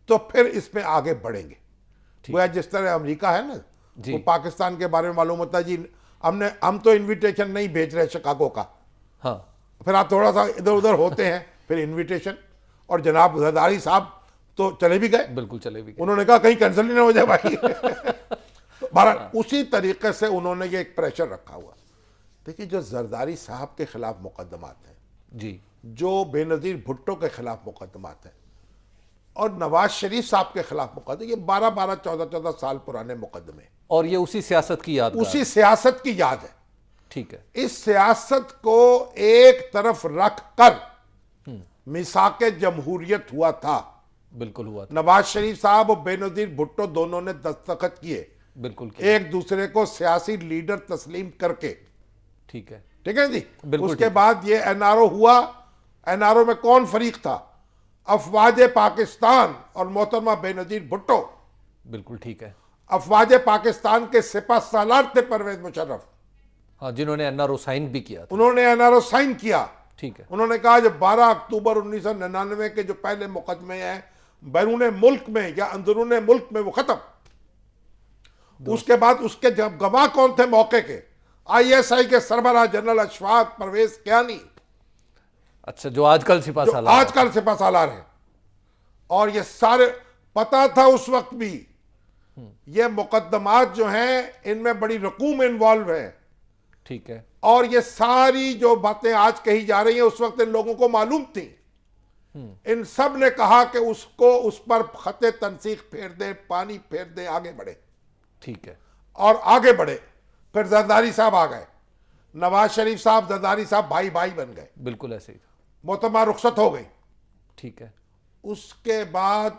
Speaker 2: تو پھر اس میں آگے بڑھیں گے. وہ جس طرح امریکہ ہے نا, وہ پاکستان کے بارے میں معلوم ہوتا ہے جی ہم تو انویٹیشن نہیں بھیج رہے شکاگو کا.
Speaker 1: ہاں.
Speaker 2: پھر آپ تھوڑا سا ادھر ادھر ہوتے ہیں, پھر انویٹیشن, اور جناب زرداری صاحب تو چلے بھی گئے.
Speaker 1: بالکل چلے بھی گئے.
Speaker 2: انہوں نے کہا کہیں کینسل ہی نہ ہو جائے بھائی. اسی طریقے سے انہوں نے یہ ایک پریشر رکھا ہوا. دیکھیے جو زرداری صاحب کے خلاف مقدمات ہیں,
Speaker 1: جی,
Speaker 2: جو بے نظیر بھٹو کے خلاف مقدمات ہیں, اور نواز شریف صاحب کے خلاف مقدمے، یہ 12 14 سال پرانے مقدمے،
Speaker 1: اور یہ اسی سیاست کی یاد
Speaker 2: اسی سیاست کی یاد ہے۔
Speaker 1: ٹھیک ہے،
Speaker 2: اس سیاست کو ایک طرف رکھ کر میثاق جمہوریت ہوا تھا،
Speaker 1: بالکل ہوا تھا،
Speaker 2: نواز شریف صاحب اور بے نظیر بھٹو دونوں نے دستخط کیے،
Speaker 1: بالکل کیا،
Speaker 2: ایک دوسرے کو سیاسی لیڈر تسلیم کر کے،
Speaker 1: ٹھیک ہے،
Speaker 2: ٹھیک ہے جی۔
Speaker 1: بالکل
Speaker 2: اس کے بعد یہ این آر او ہوا۔ این آر او میں کون فریق تھا؟ افواج پاکستان اور محترمہ بے نظیر بھٹو۔
Speaker 1: بالکل ٹھیک ہے،
Speaker 2: افواج پاکستان کے سپہ سالار تھے پرویز مشرف،
Speaker 1: ہاں، جنہوں نے NRO سائن بھی کیا تھا،
Speaker 2: انہوں نے این آر او سائن کیا۔
Speaker 1: ٹھیک ہے،
Speaker 2: انہوں نے کہا جو 12 اکتوبر 1999 کے جو پہلے مقدمے ہیں بیرون ملک میں یا اندرون ملک میں وہ ختم۔ اس کے بعد اس کے جب گواہ کون تھے موقع کے؟ ISI کے سربراہ جنرل اشفاق پرویز کیانی،
Speaker 1: اچھا، جو آج کل سپاہ
Speaker 2: جو
Speaker 1: سالار
Speaker 2: آج کل سپہ سالار ہیں۔ اور یہ سارے پتا تھا اس وقت بھی یہ مقدمات جو ہیں ان میں بڑی رقوم انوالو ہے،
Speaker 1: ٹھیک ہے،
Speaker 2: اور یہ ساری جو باتیں آج کہی جا رہی ہیں اس وقت ان لوگوں کو معلوم تھی۔ ان سب نے کہا کہ اس پر خط تنسیق پھیر دیں، پانی پھیر دیں، آگے بڑھے،
Speaker 1: ٹھیک ہے،
Speaker 2: اور آگے بڑھے۔ پھر زرداری صاحب آ گئے، نواز شریف صاحب زرداری صاحب بھائی بھائی بن گئے،
Speaker 1: بالکل ایسے ہی تھا،
Speaker 2: محترمہ رخصت ہو گئی۔
Speaker 1: ٹھیک ہے،
Speaker 2: اس کے بعد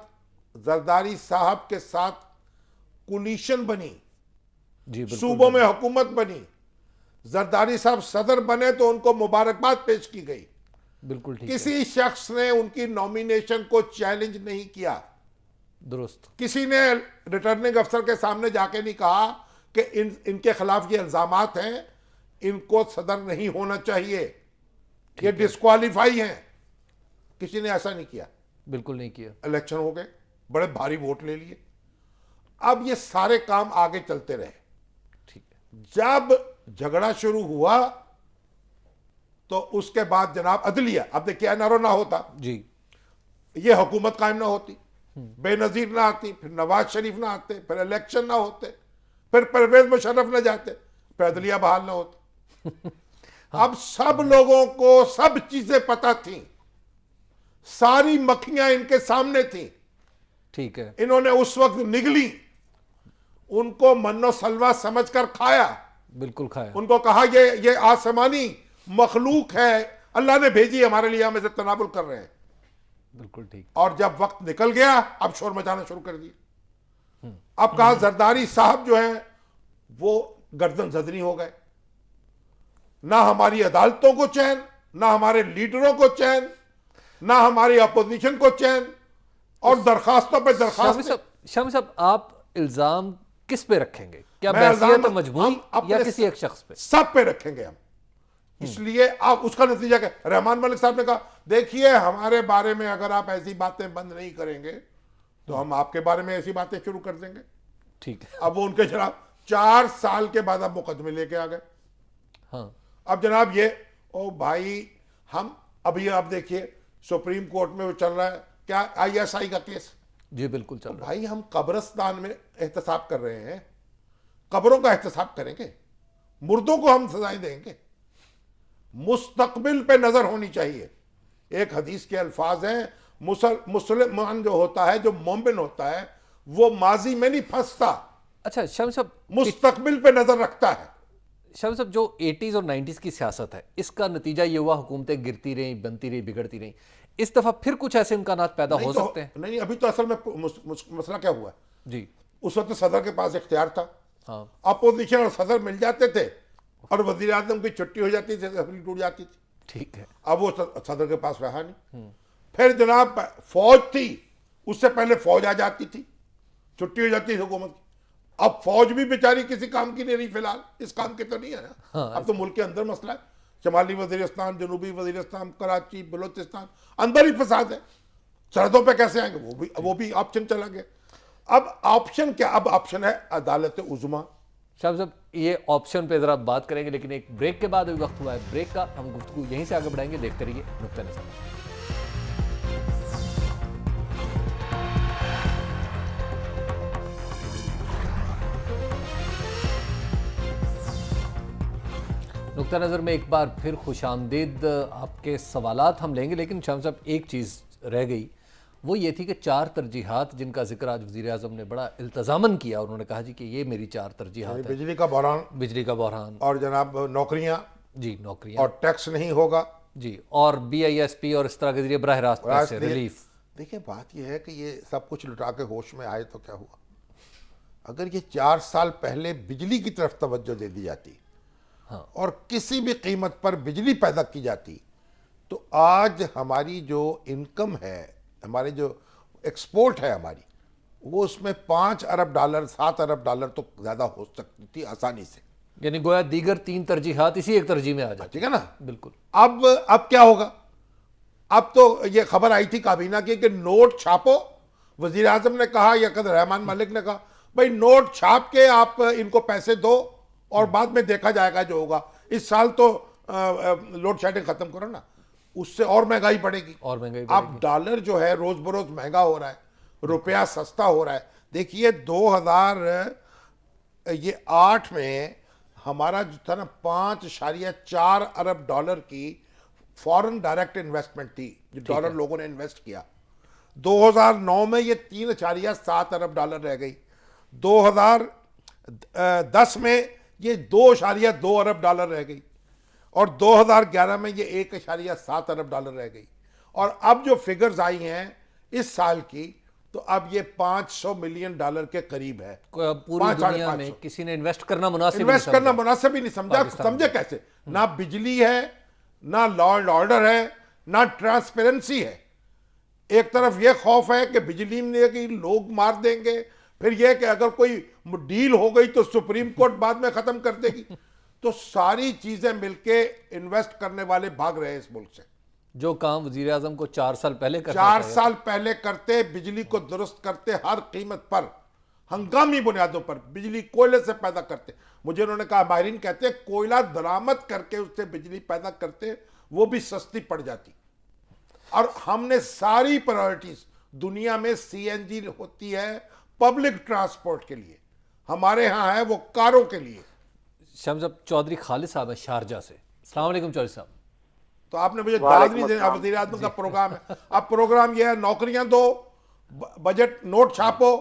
Speaker 2: زرداری صاحب کے ساتھ کولیشن بنی،
Speaker 1: جی بالکل،
Speaker 2: صوبوں میں حکومت بنی۔ زرداری صاحب صدر بنے تو ان کو مبارکباد پیش کی گئی،
Speaker 1: بالکل ٹھیک ہے،
Speaker 2: کسی شخص نے ان کی نومینیشن کو چیلنج نہیں کیا،
Speaker 1: درست،
Speaker 2: کسی نے ریٹرننگ افسر کے سامنے جا کے نہیں کہا کہ ان کے خلاف یہ الزامات ہیں، ان کو صدر نہیں ہونا چاہیے، یہ ڈسکوالیفائی ہیں، کسی نے ایسا نہیں کیا۔
Speaker 1: بالکل نہیں کیا،
Speaker 2: الیکشن ہو گئے، بڑے بھاری ووٹ لے لیے۔ اب یہ سارے کام آگے چلتے رہے۔
Speaker 1: ٹھیک ہے،
Speaker 2: جب جھگڑا شروع ہوا تو اس کے بعد جناب عدلیہ، اب دیکھیے این آر او نہ ہوتا،
Speaker 1: جی
Speaker 2: یہ حکومت قائم نہ ہوتی، بے نظیر نہ آتی، پھر نواز شریف نہ آتے، پھر الیکشن نہ ہوتے، پھر پرویز مشرف نہ جاتے، پھر عدلیہ بحال نہ ہوتی۔ اب سب لوگوں کو سب چیزیں پتہ تھیں، ساری مکھیاں ان کے سامنے تھیں،
Speaker 1: ٹھیک ہے،
Speaker 2: انہوں نے اس وقت نگلی، ان کو من و سلوہ سمجھ کر کھایا،
Speaker 1: بالکل کھایا،
Speaker 2: ان کو کہا یہ آسمانی مخلوق ہے، اللہ نے بھیجی ہمارے لیے، ہم اسے تنابل کر رہے ہیں۔
Speaker 1: بالکل ٹھیک،
Speaker 2: اور جب وقت نکل گیا اب شور مچانا شروع کر دیا۔ اب کہا زرداری صاحب جو ہیں وہ گردن زدنی ہو گئے، نہ ہماری عدالتوں کو چین، نہ ہمارے لیڈروں کو چین، نہ ہماری اپوزیشن کو چین، اور درخواستوں پہ درخواست۔
Speaker 1: شامی صاحب، آپ الزام کس پہ رکھیں گے؟ کیا
Speaker 2: میں
Speaker 1: بحثیت
Speaker 2: الزام
Speaker 1: مجموعی
Speaker 2: ہم اپنے
Speaker 1: یا کسی ایک شخص پہ؟
Speaker 2: سب پہ رکھیں گے ہم، اس لیے آپ اس کا نتیجہ کہ رحمان ملک صاحب نے کہا دیکھیے ہمارے بارے میں اگر آپ ایسی باتیں بند نہیں کریں گے تو ہم آپ کے بارے میں ایسی باتیں شروع کر دیں گے۔
Speaker 1: ٹھیک ہے،
Speaker 2: اب وہ ان کے جناب 4 سال کے بعد اب مقدمے لے کے آ گئے۔
Speaker 1: ہاں،
Speaker 2: اب جناب یہ او بھائی ہم ابھی آپ دیکھیے سپریم کورٹ میں وہ چل رہا ہے کیا ISI کا کیس،
Speaker 1: جی بالکل چل رہا ہے،
Speaker 2: بھائی ہم قبرستان میں احتساب کر رہے ہیں، قبروں کا احتساب کریں گے، مردوں کو ہم سزائیں دیں گے؟ مستقبل پہ نظر ہونی چاہیے۔ ایک حدیث کے الفاظ ہیں، مسلمان جو ہوتا ہے، جو مومن ہوتا ہے، وہ ماضی میں نہیں پھنستا،
Speaker 1: اچھا شامی صاحب،
Speaker 2: مستقبل پہ نظر رکھتا ہے۔
Speaker 1: شامی صاحب، جو 80s اور 90s کی سیاست ہے، اس کا نتیجہ یہ ہوا حکومتیں گرتی رہیں، بنتی رہیں، بگڑتی رہیں، اس دفعہ پھر کچھ ایسے امکانات پیدا ہو سکتے ہیں؟
Speaker 2: نہیں، ابھی تو اصل میں مسئلہ کیا ہوا ہے،
Speaker 1: جی،
Speaker 2: اس وقت صدر کے پاس اختیار تھا،
Speaker 1: ہاں،
Speaker 2: اپوزیشن اور صدر مل جاتے تھے اور وزیر اعظم کی چھٹی ہو جاتی تھی، اسمبلی ٹوٹ جاتی تھی۔
Speaker 1: ٹھیک ہے،
Speaker 2: اب وہ صدر کے پاس رہا نہیں۔ پھر جناب فوج تھی، اس سے پہلے فوج آ جاتی تھی، چھٹی ہو جاتی تھی حکومت کی۔ اب فوج بھی بیچاری کسی کام کی نہیں رہی، فی الحال اس کام کی تو نہیں ہے نا، اب تو ملک کے اندر مسئلہ ہے، شمالی وزیرستان، جنوبی وزیرستان، کراچی، بلوچستان، اندر ہی فساد ہے، سرحدوں پہ کیسے آئیں گے؟ وہ بھی آپشن چلا گیا۔ اب آپشن کیا؟ اب آپشن ہے عدالت عظمیٰ۔
Speaker 1: شاہد صاحب، یہ آپشن پہ ذرا بات کریں گے، لیکن ایک بریک کے بعد ابھی وقت ہوا ہے بریک کا، ہم گفتگو یہیں سے آگے بڑھائیں گے، دیکھتے رہیے نقطہ نظر۔ نقطہ نظر میں ایک بار پھر خوش آمدید، آپ کے سوالات ہم لیں گے، لیکن شاہد صاحب ایک چیز رہ گئی، وہ یہ تھی کہ 4 ترجیحات جن کا ذکر آج وزیر اعظم نے بڑا التزاماً کیا، انہوں نے کہا جی کہ یہ میری 4 ترجیحات ہیں.
Speaker 2: بجلی کا بحران،
Speaker 1: بجلی کا بحران،
Speaker 2: اور جناب نوکریاں،
Speaker 1: جی نوکریاں،
Speaker 2: اور ٹیکس نہیں ہوگا،
Speaker 1: جی اور BISP اور اس طرح کے ذریعے براہ راست پیسے ریلیف.
Speaker 2: دیکھیں بات یہ ہے کہ یہ سب کچھ لٹا کے ہوش میں آئے تو کیا ہوا. اگر یہ 4 سال پہلے بجلی کی طرف توجہ دے دی جاتی اور کسی بھی قیمت پر بجلی پیدا کی جاتی تو آج ہماری جو انکم ہے، ہمارے جو ایکسپورٹ ہے ہماری، وہ اس میں $5 ارب 7 ارب ڈالر تو زیادہ ہو سکتی تھی آسانی سے.
Speaker 1: یعنی گویا دیگر 3 ترجیحات اسی ایک ترجیح میں آ جاتی.
Speaker 2: ٹھیک ہے نا.
Speaker 1: بالکل.
Speaker 2: اب کیا ہوگا؟ اب تو یہ خبر آئی تھی کابینہ کی کہ نوٹ چھاپو. وزیر اعظم نے کہا یا قدر رحمان ملک نے کہا بھائی نوٹ چھاپ کے آپ ان کو پیسے دو اور بعد میں دیکھا جائے گا جو ہوگا. اس سال تو لوڈ شیڈنگ ختم کرو نا، اس سے اور مہنگائی بڑھے گی.
Speaker 1: اور مہنگائی
Speaker 2: اب ڈالر جو ہے روز بروز مہنگا ہو رہا ہے، روپیہ سستا ہو رہا ہے. دیکھیے 2008 میں ہمارا جو تھا نا 5.4 ارب ڈالر کی فورن ڈائریکٹ انویسٹمنٹ تھی جو ڈالر لوگوں نے انویسٹ کیا. 2009 میں یہ 3.7 ارب ڈالر رہ گئی. 2010 میں یہ 2.2 ارب ڈالر رہ گئی اور 2011 میں یہ 1.7 ارب ڈالر رہ گئی. اور اب جو فگرز آئی ہیں اس سال کی تو اب یہ $500 ملین کے قریب ہے.
Speaker 1: پوری دنیا میں کسی نے انویسٹ کرنا مناسب
Speaker 2: ہی نہیں سمجھا. سمجھے کیسے؟ نہ بجلی ہے، نہ لا اینڈ آرڈر ہے، نہ ٹرانسپیرنسی ہے. ایک طرف یہ خوف ہے کہ بجلی میں کہ لوگ مار دیں گے، پھر یہ کہ اگر کوئی ڈیل ہو گئی تو سپریم کورٹ بعد میں ختم کر دے گی. تو ساری چیزیں مل کے انویسٹ کرنے والے بھاگ رہے ہیں اس ملک سے.
Speaker 1: جو کام وزیر اعظم کو 4 سال پہلے کرنا
Speaker 2: 4 سال پہلے کرتے، بجلی کو درست کرتے، ہر قیمت پر ہنگامی بنیادوں پر بجلی کوئلے سے پیدا کرتے. مجھے انہوں نے کہا، ماہرین کہتے ہیں کوئلہ درآمد کر کے اس سے بجلی پیدا کرتے، وہ بھی سستی پڑ جاتی. اور ہم نے ساری پرائرٹیز دنیا میں CNG ہوتی ہے پبلک ٹرانسپورٹ کے لیے، ہمارے ہاں ہے وہ کاروں کے لیے.
Speaker 1: شمس چودھری خالد صاحب ہیں شارجہ سے. السلام علیکم چودھری صاحب.
Speaker 2: تو آپ نے مجھے داد نہیں دینا. وزیر اعظم کا پروگرام ہے. اب پروگرام یہ ہے نوکریاں دو، بجٹ نوٹ چھاپو،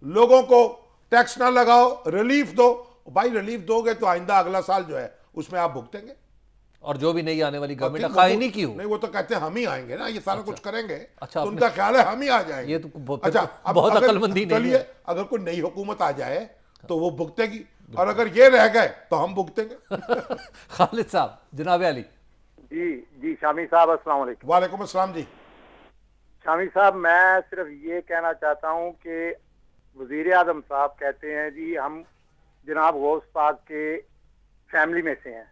Speaker 2: لوگوں کو ٹیکس نہ لگاؤ، ریلیف دو. بھائی ریلیف دو گے تو آئندہ اگلا سال جو ہے اس میں آپ بھگتیں گے.
Speaker 1: اور جو بھی نہیں آنے والی گورنمنٹ خائنی کی ہو.
Speaker 2: نہیں، وہ تو کہتے ہیں ہم ہی آئیں گے نا، یہ سارا کچھ کریں گے. تو ان کا خیال ہے ہم ہی آ جائیں گے.
Speaker 1: یہ تو
Speaker 2: اچھا
Speaker 1: بہت عقل مندی نہیں ہے.
Speaker 2: اگر کوئی نئی حکومت آ جائے تو وہ بھگتے گی، اور اگر یہ رہ گئے تو ہم بھگتیں گے.
Speaker 1: خالد صاحب، جناب علی.
Speaker 6: جی شامی صاحب السلام علیکم.
Speaker 2: وعلیکم السلام. جی
Speaker 6: شامی صاحب، میں صرف یہ کہنا چاہتا ہوں کہ وزیر اعظم صاحب کہتے ہیں جی ہم جناب غوث پاک کے فیملی میں سے ہیں.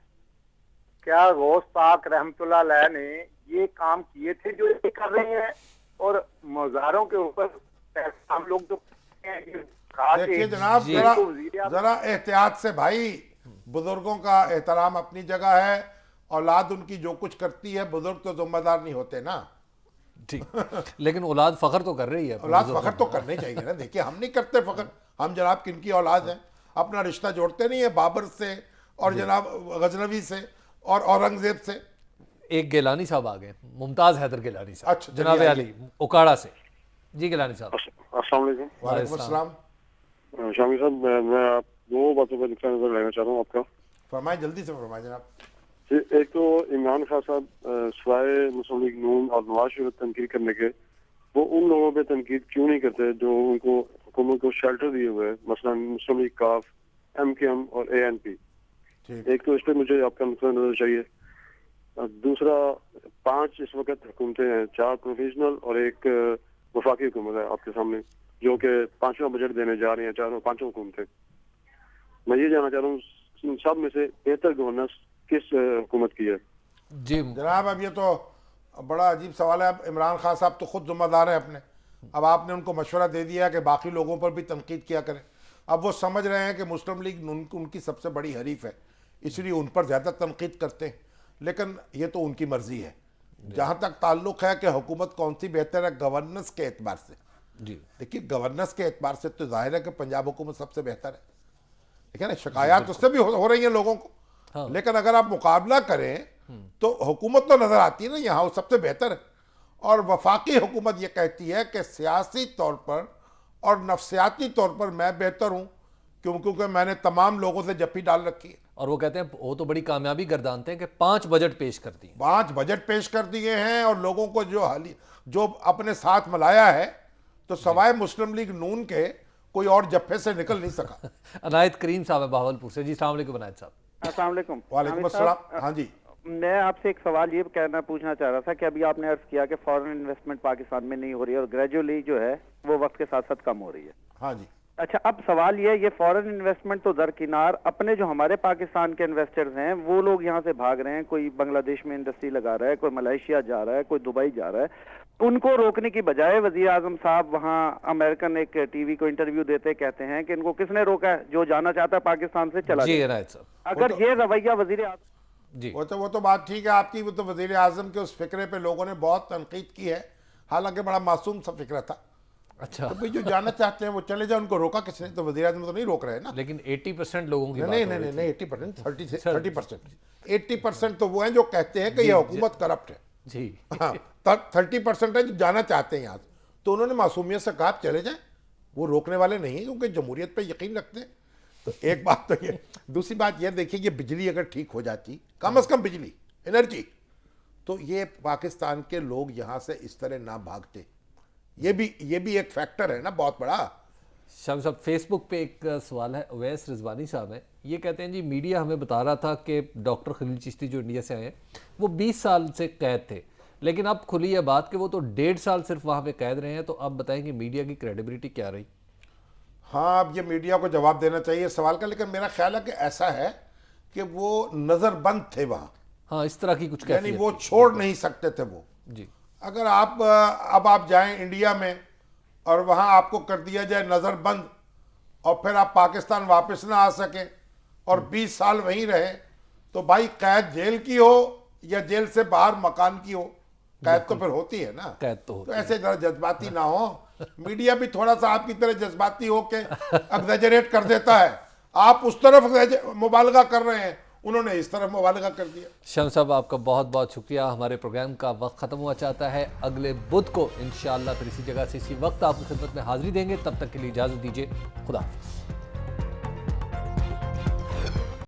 Speaker 6: کیا غوث پاک رحمت اللہ علیہ نے یہ کام کیے تھے جو یہ کر رہے ہیں؟ اور مزاروں کے اوپر ہم لوگ تو
Speaker 2: دیکھیے جناب، ذرا احتیاط سے بھائی. بزرگوں کا احترام اپنی جگہ ہے، اولاد ان کی جو کچھ کرتی ہے، بزرگ تو ذمہ دار نہیں ہوتے نا.
Speaker 1: ٹھیک، لیکن اولاد فخر تو کر رہی ہے.
Speaker 2: اولاد فخر تو کرنے چاہیے نا. دیکھیے ہم نہیں کرتے فخر. ہم جناب کن کی اولاد ہیں؟ اپنا رشتہ جوڑتے نہیں ہے بابر سے اور جناب غزنوی سے اور اورنگزیب سے.
Speaker 1: ایک گیلانی صاحب آ گئے، ممتاز حیدر گیلانی صاحب.
Speaker 2: اچھا،
Speaker 1: جناب علی اکاڑا سے. جی گیلانی صاحب.
Speaker 7: السلام علیکم.
Speaker 2: وعلیکم السلام.
Speaker 7: شامی صاحب، میں آپ 2 باتوں پر نقطہ نظر لینا چاہتا ہوں آپ کا.
Speaker 2: فرمائیں، جلدی سے فرمائیں جناب.
Speaker 7: ایک تو عمران خان صاحب سوائے مسلم لیگ نون اور نواز شریف تنقید کرنے کے، وہ ان لوگوں پہ تنقید کیوں نہیں کرتے جو ان کو حکومت کو شیلٹر دیے ہوئے، مثلا مسلم لیگ، کاف، MKM اور ANP. ایک تو اس پہ مجھے آپ کا نقطہ نظر چاہیے. دوسرا، 5 اس وقت حکومتیں ہیں، 4 پروویژنل اور ایک وفاقی حکومت ہے آپ کے سامنے، جو کہ 5واں بجٹ دینے جا رہی ہیں. 5 حکومتیں. میں یہ جاننا چاہ رہا ہوں ان سب میں سے بہتر گورننس کس حکومت کی ہے؟
Speaker 1: جی
Speaker 2: جناب، اب یہ تو بڑا عجیب سوال ہے. اب عمران خان صاحب تو خود ذمہ دار ہیں اپنے. اب آپ نے ان کو مشورہ دے دیا کہ باقی لوگوں پر بھی تنقید کیا کریں. اب وہ سمجھ رہے ہیں کہ مسلم لیگ ان کی سب سے بڑی حریف ہے، اس لیے ان پر زیادہ تنقید کرتے ہیں. لیکن یہ تو ان کی مرضی ہے. جہاں تک تعلق ہے کہ حکومت کون سی بہتر ہے گورننس کے اعتبار سے،
Speaker 1: جی
Speaker 2: دیکھیے گورننس کے اعتبار سے تو ظاہر ہے کہ پنجاب حکومت سب سے بہتر ہے. ٹھیک ہے نا. شکایات اس سے بھی ہو رہی ہیں لوگوں کو، لیکن اگر آپ مقابلہ کریں تو حکومت تو نظر آتی ہے نا یہاں وہ سب سے بہتر ہے. اور وفاقی حکومت یہ کہتی ہے کہ سیاسی طور پر اور نفسیاتی طور پر میں بہتر ہوں کیونکہ میں نے تمام لوگوں سے جپی ڈال رکھی ہے.
Speaker 1: اور وہ کہتے ہیں وہ تو بڑی کامیابی گردانتے ہیں کہ 5 بجٹ پیش کر دیے.
Speaker 2: 5 بجٹ پیش کر دیے ہیں اور لوگوں کو جو اپنے ساتھ ملایا ہے تو سوائے مسلم لیگ نون کے کوئی اور جپے سے نکل نہیں سکا.
Speaker 1: عنایت کریم صاحب ہے بہاولپور سے. جی السلام علیکم عنایت صاحب.
Speaker 8: السلام علیکم.
Speaker 2: وعلیکم السلام. ہاں جی,
Speaker 8: میں آپ سے ایک سوال یہ پوچھنا چاہ رہا تھا کہ ابھی آپ نے عرض کیا کہ فورن انویسٹمنٹ پاکستان میں نہیں ہو رہی ہے اور گریجولی جو ہے وہ وقت کے ساتھ ساتھ کم ہو رہی ہے.
Speaker 2: ہاں جی.
Speaker 8: اچھا, اب سوال یہ فورن انویسٹمنٹ تو درکنار, اپنے جو ہمارے پاکستان کے انویسٹرز ہیں وہ لوگ یہاں سے بھاگ رہے ہیں. کوئی بنگلہ دیش میں انڈسٹری لگا رہا ہے, کوئی ملائیشیا جا رہا ہے, کوئی دبئی جا رہا ہے. ان کو روکنے کی بجائے وزیر اعظم صاحب وہاں امریکن ایک ٹی وی کو انٹرویو دیتے کہتے ہیں کہ ان کو کس نے روکا ہے, جو جانا چاہتا ہے پاکستان سے چلا
Speaker 1: جی
Speaker 8: جائے.
Speaker 1: عنایت صاحب.
Speaker 8: اگر یہ رویہ وزیر اعظم
Speaker 1: جی
Speaker 2: وہ تو بات ٹھیک ہے آپ کی. وہ تو وزیر اعظم کے اس فکرے پہ لوگوں نے بہت تنقید کی ہے, حالانکہ بڑا معصوم سا فکرہ تھا.
Speaker 1: اچھا,
Speaker 2: تو بھئی جو جانا چاہتے ہیں وہ چلے جائیں, ان کو روکا کس نے؟ تو وزیر اعظم تو نہیں روک رہے نا.
Speaker 1: لیکن 80% لوگوں کی بات
Speaker 2: نہیں
Speaker 1: ہو رہی
Speaker 2: نہیں
Speaker 1: تھی.
Speaker 2: نہیں 80%, 30%. 80% تو وہ ہیں جو کہتے ہیں کہ یہ حکومت کرپٹ ہے.
Speaker 1: جی
Speaker 2: ہاں, 30% ہے جو جانا چاہتے ہیں یہاں سے. تو انہوں نے معصومیت سے کہا چلے جائیں, وہ روکنے والے نہیں ہیں کیونکہ جمہوریت پہ یقین رکھتے ہیں. تو ایک بات تو یہ. دوسری بات یہ دیکھیے کہ بجلی اگر ٹھیک ہو جاتی, کم از کم بجلی انرجی, تو یہ پاکستان کے لوگ یہاں سے اس طرح نہ بھاگتے. یہ بھی ایک فیکٹر ہے نا بہت بڑا.
Speaker 1: شام صاحب فیس بک پہ ایک سوال ہے, اویس رضوانی صاحب ہیں, یہ کہتے ہیں جی میڈیا ہمیں بتا رہا تھا کہ ڈاکٹر خلیل چشتی جو انڈیا سے آئے ہیں وہ 20 سال سے قید تھے, لیکن اب کھلی ہے بات کہ وہ تو 1.5 سال صرف وہاں پہ قید رہے ہیں. تو اب بتائیں کہ میڈیا کی کریڈیبلٹی کیا رہی؟
Speaker 2: ہاں, اب یہ میڈیا کو جواب دینا چاہیے سوال کا, لیکن میرا خیال ہے کہ ایسا ہے کہ وہ نظر بند تھے وہاں.
Speaker 1: ہاں, اس طرح کی کچھ
Speaker 2: یعنی وہ چھوڑ نہیں سکتے تھے وہ.
Speaker 1: جی,
Speaker 2: اگر آپ جائیں انڈیا میں اور وہاں آپ کو کر دیا جائے نظر بند اور پھر آپ پاکستان واپس نہ آ سکیں اور 20 سال وہیں رہے, تو بھائی قید جیل کی ہو یا جیل سے باہر مکان کی ہو, قید تو پھر ہوتی ہے نا.
Speaker 1: قید تو ہوتی
Speaker 2: تو ایسے ذرا جذباتی نہ ہو. میڈیا بھی تھوڑا سا آپ کی طرح جذباتی ہو کے ایگزیجریٹ کر دیتا ہے. آپ اس طرف مبالغہ کر رہے ہیں, انہوں نے اس طرف مبالغہ کر دیا.
Speaker 1: شام صاحب آپ کا بہت بہت شکریہ. ہمارے پروگرام کا وقت ختم ہوا چاہتا ہے. اگلے بدھ کو انشاءاللہ پھر اسی جگہ سے اسی وقت آپ کی خدمت میں حاضری دیں گے. تب تک کے لیے اجازت دیجیے. خدا حافظ.